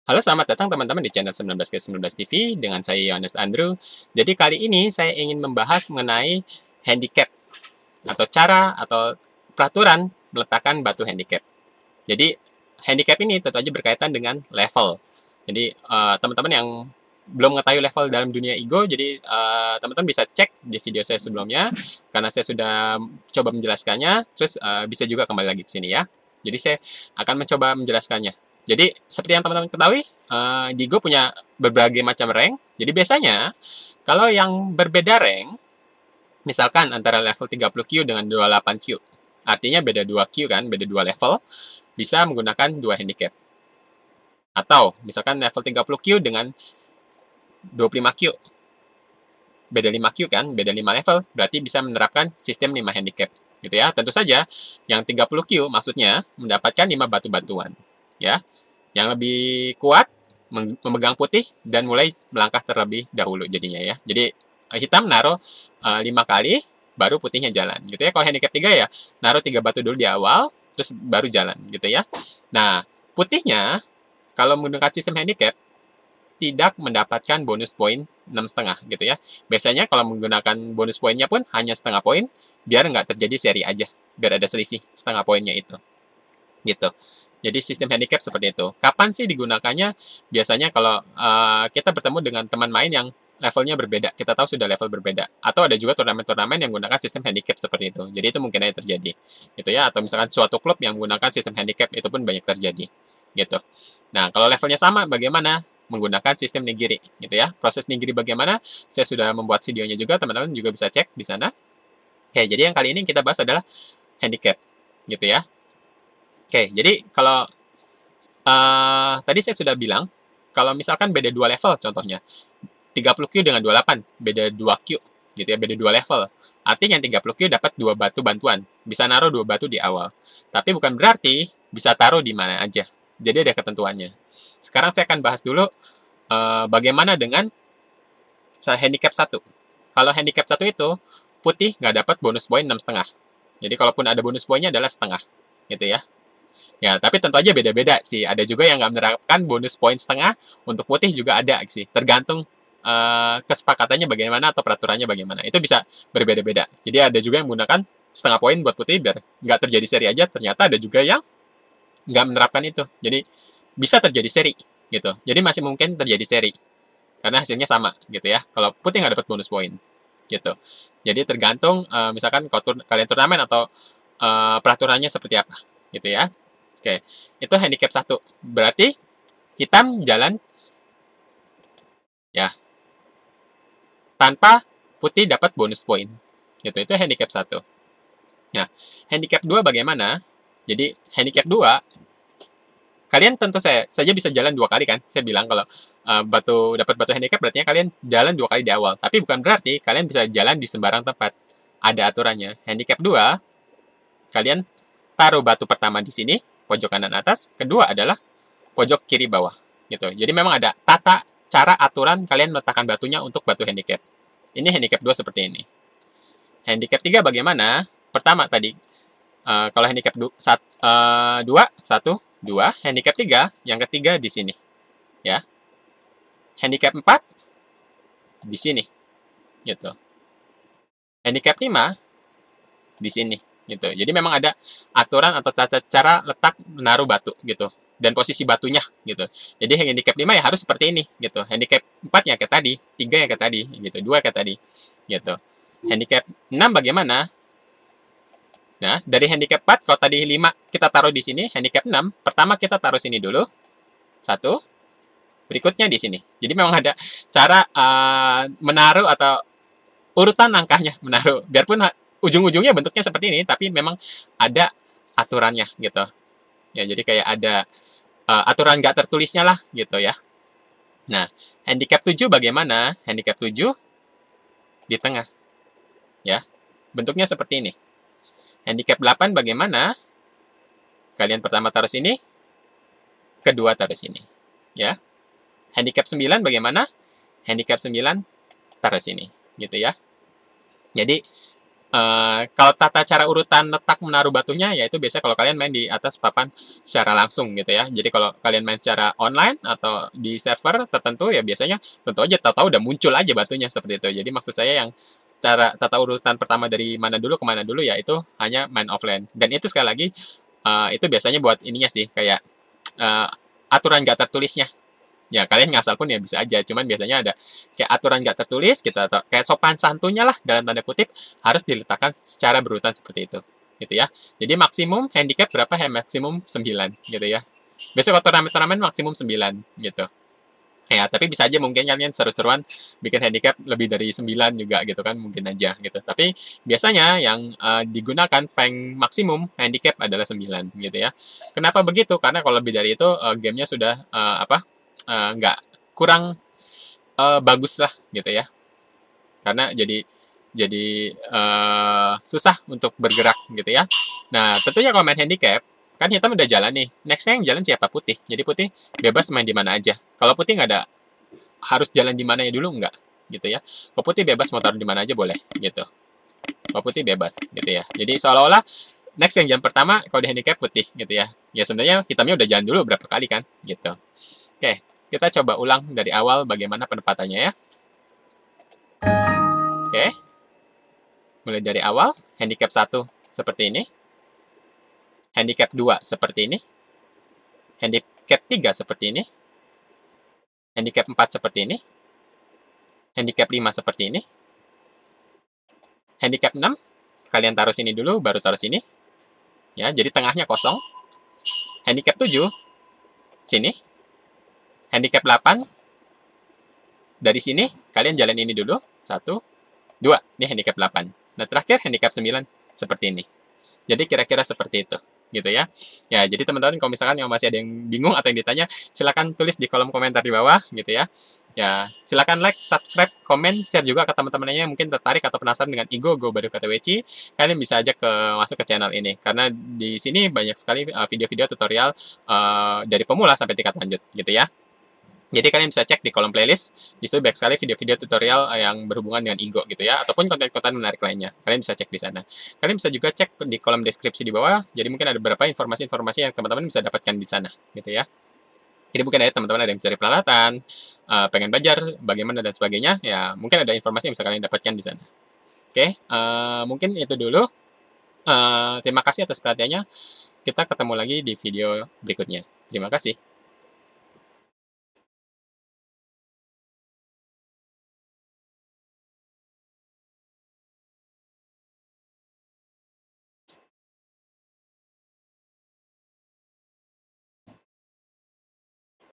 Halo, selamat datang teman-teman di channel 19 TV dengan saya Yohanes Andrew. Jadi kali ini saya ingin membahas mengenai handicap atau cara atau peraturan meletakkan batu handicap. Jadi handicap ini tentu saja berkaitan dengan level. Jadi teman-teman yang belum mengetahui level dalam dunia ego, jadi teman-teman bisa cek di video saya sebelumnya karena saya sudah coba menjelaskannya. Terus bisa juga kembali lagi ke sini ya. Jadi saya akan mencoba menjelaskannya. Jadi seperti yang teman-teman ketahui, di Go punya berbagai macam rank. Jadi biasanya kalau yang berbeda rank, misalkan antara level 30Q dengan 28Q, artinya beda 2Q kan, beda 2 level, bisa menggunakan 2 handicap. Atau misalkan level 30Q dengan 25Q, beda 5Q kan, beda 5 level, berarti bisa menerapkan sistem 5 handicap. Gitu ya. Tentu saja yang 30Q maksudnya mendapatkan 5 batu-batuan. Ya. Yang lebih kuat memegang putih dan mulai melangkah terlebih dahulu jadinya ya. Jadi hitam naruh 5 kali baru putihnya jalan gitu ya. Kalau handicap 3 ya naruh 3 batu dulu di awal terus baru jalan gitu ya. Nah, putihnya kalau menggunakan sistem handicap tidak mendapatkan bonus poin 6,5 gitu ya. Biasanya kalau menggunakan bonus poinnya pun hanya setengah poin biar nggak terjadi seri aja. Biar ada selisih setengah poinnya itu gitu. Jadi sistem handicap seperti itu. Kapan sih digunakannya? Biasanya kalau kita bertemu dengan teman main yang levelnya berbeda, kita tahu sudah level berbeda. Atau ada juga turnamen-turnamen yang menggunakan sistem handicap seperti itu. Jadi itu mungkin aja terjadi, gitu ya. Atau misalkan suatu klub yang menggunakan sistem handicap itu pun banyak terjadi, gitu. Nah, kalau levelnya sama, bagaimana? Menggunakan sistem nigiri, gitu ya. Proses nigiri bagaimana? Saya sudah membuat videonya juga, teman-teman juga bisa cek di sana. Oke, jadi yang kali ini kita bahas adalah handicap, gitu ya. Oke, jadi kalau tadi saya sudah bilang, kalau misalkan beda 2 level contohnya, 30Q dengan 28, beda 2Q, gitu ya, beda 2 level. Artinya yang 30Q dapat 2 batu bantuan, bisa naruh 2 batu di awal. Tapi bukan berarti bisa taruh di mana aja. Jadi ada ketentuannya. Sekarang saya akan bahas dulu bagaimana dengan handicap 1. Kalau handicap 1 itu, putih nggak dapat bonus poin 6,5. Jadi kalaupun ada bonus poinnya adalah setengah, gitu ya. Ya, tapi tentu aja beda-beda sih. Ada juga yang nggak menerapkan bonus poin setengah, untuk putih juga ada sih. Tergantung kesepakatannya bagaimana atau peraturannya bagaimana. Itu bisa berbeda-beda. Jadi ada juga yang menggunakan setengah poin buat putih biar nggak terjadi seri aja. Ternyata ada juga yang nggak menerapkan itu. Jadi bisa terjadi seri gitu. Jadi masih mungkin terjadi seri karena hasilnya sama gitu ya. Kalau putih nggak dapat bonus poin gitu. Jadi tergantung misalkan kalau kalian turnamen atau peraturannya seperti apa gitu ya. Oke, itu handicap 1. Berarti hitam jalan ya tanpa putih dapat bonus poin. Gitu, itu handicap 1. Nah, handicap 2 bagaimana? Jadi handicap 2 kalian tentu saja bisa jalan 2 kali kan. Saya bilang kalau dapat batu handicap berarti kalian jalan 2 kali di awal. Tapi bukan berarti kalian bisa jalan di sembarang tempat. Ada aturannya. Handicap 2 kalian taruh batu pertama di sini, pojok kanan atas, kedua adalah pojok kiri bawah gitu. Jadi memang ada tata cara aturan kalian meletakkan batunya untuk batu handicap. Ini handicap 2 seperti ini. Handicap 3 bagaimana? Pertama tadi kalau handicap 2 1 2, handicap 3 yang ketiga di sini ya. Handicap 4 di sini gitu. Handicap 5 di sini gitu. Jadi memang ada aturan atau tata cara letak menaruh batu gitu dan posisi batunya gitu. Jadi handicap 5 ya harus seperti ini gitu. Handicap 4 ya kayak tadi, 3 ya kayak tadi gitu, 2 kayak tadi gitu. Handicap 6 bagaimana? Nah, dari handicap 4 kalau tadi 5 kita taruh di sini, handicap 6 pertama kita taruh sini dulu. 1, berikutnya di sini. Jadi memang ada cara menaruh atau urutan langkahnya menaruh. Biarpun ujung-ujungnya bentuknya seperti ini, tapi memang ada aturannya gitu. Ya, jadi kayak ada aturan nggak tertulisnya lah gitu ya. Nah, handicap 7 bagaimana? Handicap 7 di tengah. Ya, bentuknya seperti ini. Handicap 8 bagaimana? Kalian pertama taruh sini, kedua taruh sini. Ya. Handicap 9 bagaimana? Handicap 9 taruh sini. Gitu ya. Jadi, Kalau tata cara urutan letak menaruh batunya, yaitu biasanya kalau kalian main di atas papan secara langsung gitu ya. Jadi kalau kalian main secara online atau di server tertentu ya biasanya tentu aja tahu-tahu udah muncul aja batunya seperti itu. Jadi maksud saya yang cara tata urutan pertama dari mana dulu ke mana dulu ya itu hanya main offline. Dan itu sekali lagi itu biasanya buat ininya sih kayak uh, aturan gak tertulisnya. Ya kalian ngasal pun ya bisa aja, cuman biasanya ada kayak aturan nggak tertulis gitu atau kayak sopan santunnya lah dalam tanda kutip harus diletakkan secara berurutan seperti itu, gitu ya. Jadi maksimum handicap berapa? Maksimum 9 gitu ya. Biasanya kalau turnamen-turnamen maksimum 9 gitu. Ya, tapi bisa aja mungkin kalian seru-seruan bikin handicap lebih dari 9 juga gitu kan, mungkin aja gitu. Tapi biasanya yang digunakan rank maksimum handicap adalah 9 gitu ya. Kenapa begitu? Karena kalau lebih dari itu gamenya sudah nggak kurang bagus lah gitu ya. Karena jadi susah untuk bergerak gitu ya. Nah, tentunya kalau main handicap kan hitam udah jalan nih. Nextnya yang jalan siapa? Putih. Jadi putih bebas main di mana aja. Kalau putih nggak ada harus jalan di mana ya dulu nggak gitu ya. Kalau putih bebas mau taruh di mana aja boleh gitu. Kalau putih bebas gitu ya. Jadi seolah-olah next yang jalan pertama kalau di handicap putih gitu ya. Ya sebenarnya hitamnya udah jalan dulu berapa kali kan gitu. Oke, kita coba ulang dari awal bagaimana penempatannya ya. Oke, mulai dari awal. Handicap 1 seperti ini. Handicap 2 seperti ini. Handicap 3 seperti ini. Handicap 4 seperti ini. Handicap 5 seperti ini. Handicap 6, kalian taruh sini dulu, baru taruh sini. Ya, jadi tengahnya kosong. Handicap 7, sini. Handicap 8, dari sini, kalian jalan ini dulu. 1, 2, ini handicap 8. Nah, terakhir handicap 9, seperti ini. Jadi kira-kira seperti itu. Gitu ya. Ya, jadi teman-teman kalau misalkan yang masih ada yang bingung atau yang ditanya, silakan tulis di kolom komentar di bawah gitu ya. Ya, silakan like, subscribe, komen, share juga ke teman-temannya yang mungkin tertarik atau penasaran dengan Igo Go Baru KTWC. Kalian bisa aja masuk ke channel ini karena di sini banyak sekali video-video tutorial dari pemula sampai tingkat lanjut gitu ya. Jadi kalian bisa cek di kolom playlist, di situ banyak sekali video-video tutorial yang berhubungan dengan Igo gitu ya, ataupun konten-konten menarik lainnya. Kalian bisa cek di sana. Kalian bisa juga cek di kolom deskripsi di bawah, jadi mungkin ada beberapa informasi-informasi yang teman-teman bisa dapatkan di sana gitu ya. Jadi mungkin ada teman-teman ada yang mencari peralatan, pengen belajar bagaimana dan sebagainya, ya mungkin ada informasi yang bisa kalian dapatkan di sana. Oke, mungkin itu dulu. Terima kasih atas perhatiannya. Kita ketemu lagi di video berikutnya. Terima kasih.